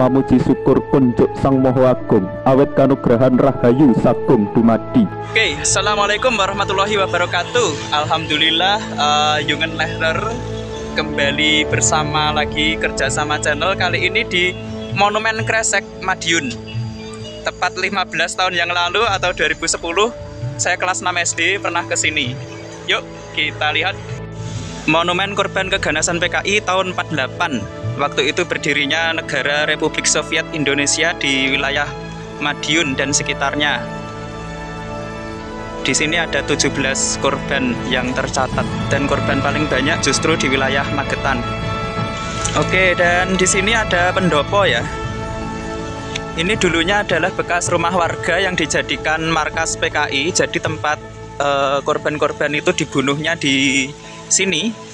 mamuji syukur kunjuk Sang Maha Agung awet kanugrahan rahayu sagung dumadi. Oke, assalamualaikum warahmatullahi wabarakatuh. Alhamdulillah, Yungen Lehrer kembali bersama lagi kerjasama channel kali ini di Monumen Kresek Madiun. Tepat 15 tahun yang lalu atau 2010 saya kelas 6 SD pernah ke sini. Yuk kita lihat Monumen Korban Keganasan PKI tahun 48. Waktu itu berdirinya negara Republik Soviet Indonesia di wilayah Madiun dan sekitarnya. Di sini ada 17 korban yang tercatat dan korban paling banyak justru di wilayah Magetan. Oke, dan di sini ada pendopo ya. Ini dulunya adalah bekas rumah warga yang dijadikan markas PKI, jadi tempat korban-korban itu dibunuhnya di sini.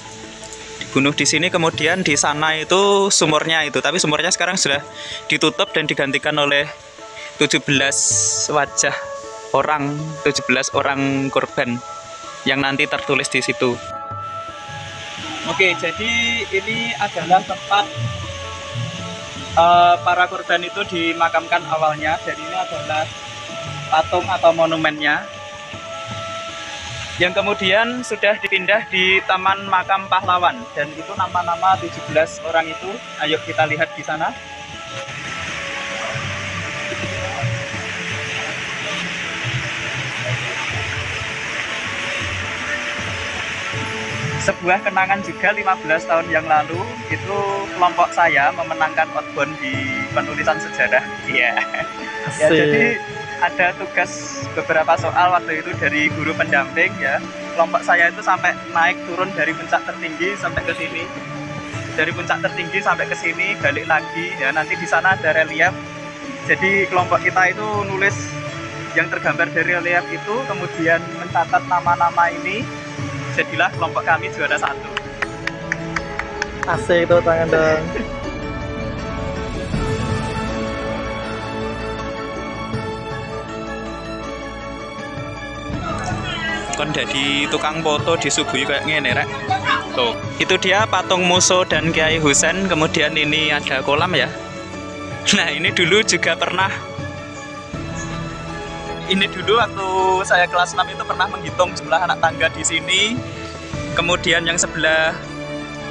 Dibunuh di sini, kemudian di sana itu sumurnya itu, tapi sumurnya sekarang sudah ditutup dan digantikan oleh 17 wajah orang, 17 orang korban yang nanti tertulis di situ. Oke, jadi ini adalah tempat para korban itu dimakamkan awalnya, dan ini adalah patung atau monumennya yang kemudian sudah dipindah di Taman Makam Pahlawan, dan itu nama-nama 17 orang itu. Ayo kita lihat di sana. Sebuah kenangan juga 15 tahun yang lalu, itu kelompok saya memenangkan outbound di penulisan sejarah. Iya. Ya, jadi ada tugas beberapa soal waktu itu dari guru pendamping ya. Kelompok saya itu sampai naik turun dari puncak tertinggi sampai ke sini. Dari puncak tertinggi sampai ke sini, balik lagi ya. Nanti di sana ada relief. Jadi kelompok kita itu nulis yang tergambar dari relief itu, kemudian mencatat nama-nama ini. Jadilah kelompok kami juara 1. Asik tuh, tangan dong. Kon jadi tukang foto disuguhi kayak ngene rek. Tuh, itu dia patung Muso dan Kiai Husein. Kemudian ini ada kolam ya. Nah, ini dulu juga pernah. Ini dulu waktu saya kelas 6 itu pernah menghitung jumlah anak tangga di sini. Kemudian yang sebelah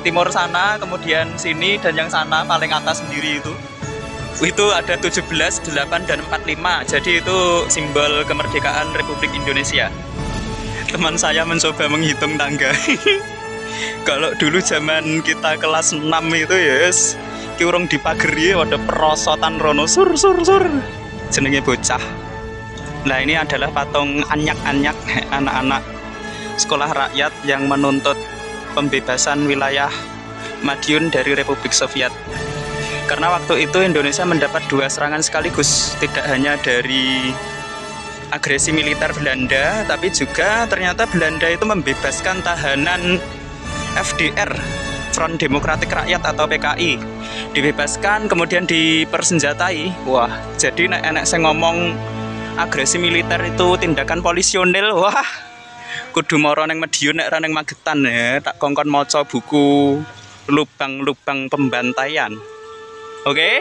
timur sana, kemudian sini, dan yang sana paling atas sendiri itu ada 17, 8, dan 45. Jadi itu simbol kemerdekaan Republik Indonesia. Teman saya mencoba menghitung tangga. Kalau dulu zaman kita kelas 6 itu ya yes, kurang dipageri ada perosotan rono sur jenenge bocah. Nah, ini adalah patung anyak-anyak anak-anak sekolah rakyat yang menuntut pembebasan wilayah Madiun dari Republik Soviet. Karena waktu itu Indonesia mendapat 2 serangan sekaligus, tidak hanya dari agresi militer Belanda, tapi juga ternyata Belanda itu membebaskan tahanan FDR, Front Demokratik Rakyat atau PKI. Dibebaskan kemudian dipersenjatai. Wah, jadi nek saya ngomong agresi militer itu tindakan polisionil, wah kudu moro neng Madiun nek ra neng Magetan ya, tak kongkon maca buku lubang-lubang pembantaian. Oke?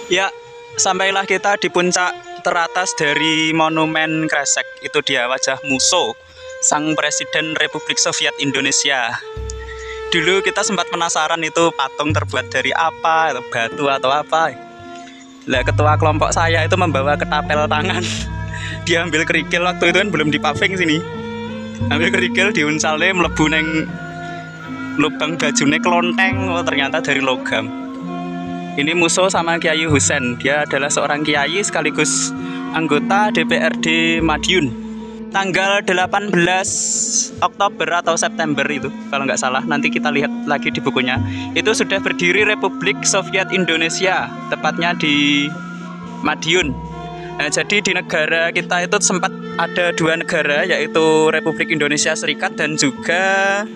Ya, sampailah kita di puncak teratas dari Monumen Kresek. Itu dia wajah Muso, sang Presiden Republik Soviet Indonesia. Dulu kita sempat penasaran itu patung terbuat dari apa, atau batu atau apa. Lah, ketua kelompok saya itu membawa ketapel tangan. Dia ambil kerikil, waktu itu kan belum dipaving sini. Ambil kerikil, diuncalnya mlebu neng lubang bajune klonteng, oh ternyata dari logam. Ini Muso sama Kiai Husein. Dia adalah seorang kiai sekaligus anggota DPRD Madiun. Tanggal 18 Oktober atau September itu, kalau nggak salah, nanti kita lihat lagi di bukunya. Itu sudah berdiri Republik Soviet Indonesia, tepatnya di Madiun. Nah, jadi di negara kita itu sempat ada 2 negara, yaitu Republik Indonesia Serikat dan juga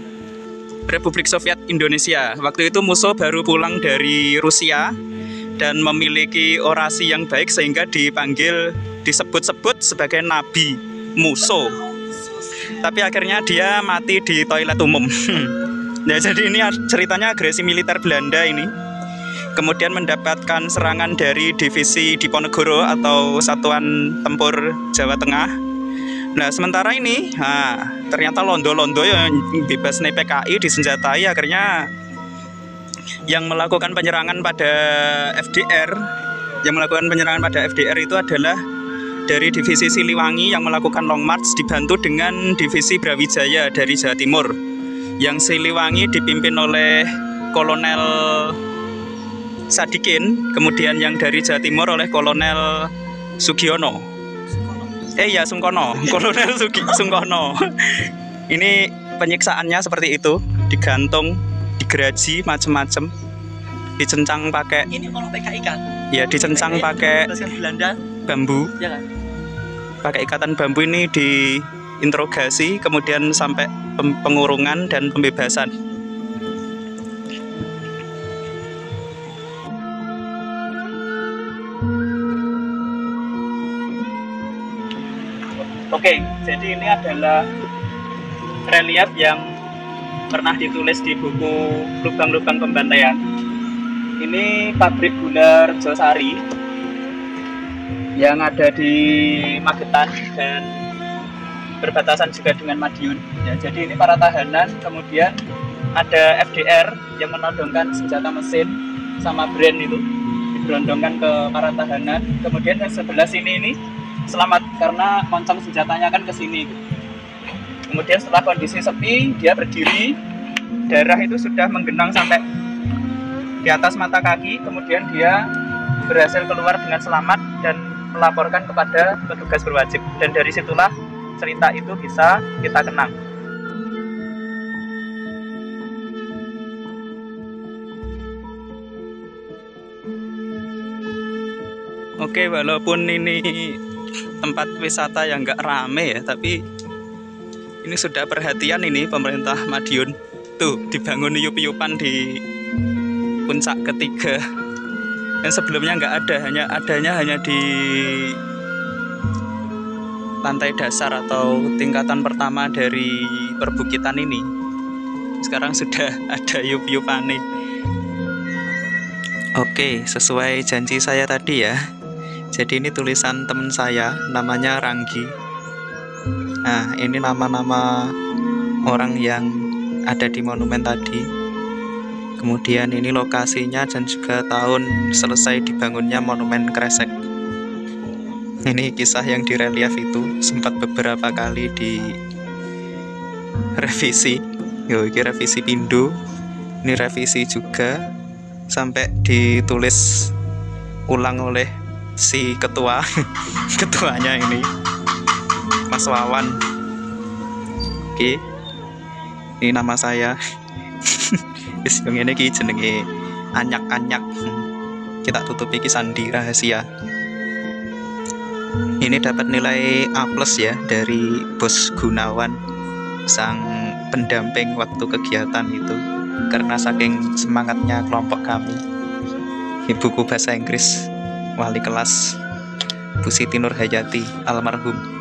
Republik Soviet Indonesia. Waktu itu Muso baru pulang dari Rusia dan memiliki orasi yang baik sehingga disebut-sebut sebagai Nabi Muso. Tapi akhirnya dia mati di toilet umum. Nah, jadi ini ceritanya agresi militer Belanda ini. kemudian mendapatkan serangan dari divisi Diponegoro atau Satuan Tempur Jawa Tengah. Nah sementara ini ternyata londo-londo yang bebas PKI disenjatai, akhirnya yang melakukan penyerangan pada FDR itu adalah dari divisi Siliwangi yang melakukan long march dibantu dengan divisi Brawijaya dari Jawa Timur. Yang Siliwangi dipimpin oleh Kolonel Sadikin, kemudian yang dari Jawa Timur oleh Kolonel Sugiono. Sungkono, Kolonel Sungkono. Ini penyiksaannya seperti itu, digantung, digeraji macem-macem, dicencang pakai. Ini kalau PKI kan? Ya, dicencang pakai bambu. Ya kan? Pakai ikatan bambu ini diinterogasi, kemudian sampai pengurungan dan pembebasan. Oke, jadi ini adalah relief yang pernah ditulis di buku Lubang-Lubang Pembantaian. Ini pabrik gula Rejosari yang ada di Magetan dan berbatasan juga dengan Madiun. Ya, jadi ini para tahanan, kemudian ada FDR yang menodongkan senjata mesin sama brand itu, diberondongkan ke para tahanan. Kemudian yang sebelah sini ini selamat karena moncong senjatanya kan ke sini. Kemudian setelah kondisi sepi, dia berdiri, darah itu sudah menggenang sampai di atas mata kaki, kemudian dia berhasil keluar dengan selamat dan melaporkan kepada petugas berwajib. Dan dari situlah cerita itu bisa kita kenang. Oke, walaupun ini tempat wisata yang nggak rame ya, tapi ini sudah perhatian ini pemerintah Madiun. Tuh, dibangun yup-yupan di puncak ketiga. Yang sebelumnya nggak ada, hanya di lantai dasar atau tingkatan pertama dari perbukitan ini. Sekarang sudah ada yup-yupan nih. Oke, sesuai janji saya tadi ya. Jadi ini tulisan teman saya, namanya Ranggi. Nah, ini nama-nama orang yang ada di monumen tadi. Kemudian ini lokasinya dan juga tahun selesai dibangunnya monumen Kresek. Ini kisah yang di relief itu sempat beberapa kali di revisi. Ini revisi Pindo, ini revisi juga, sampai ditulis ulang oleh si ketuanya ini, Mas Wawan. Oke, ini nama saya. Yang ini jenenge anyak-anyak. Kita tutupi sandi rahasia. Ini dapat nilai A+ ya dari Bos Gunawan, sang pendamping waktu kegiatan itu, karena saking semangatnya kelompok kami. Buku bahasa Inggris wali kelas Bu Siti Nurhayati almarhum.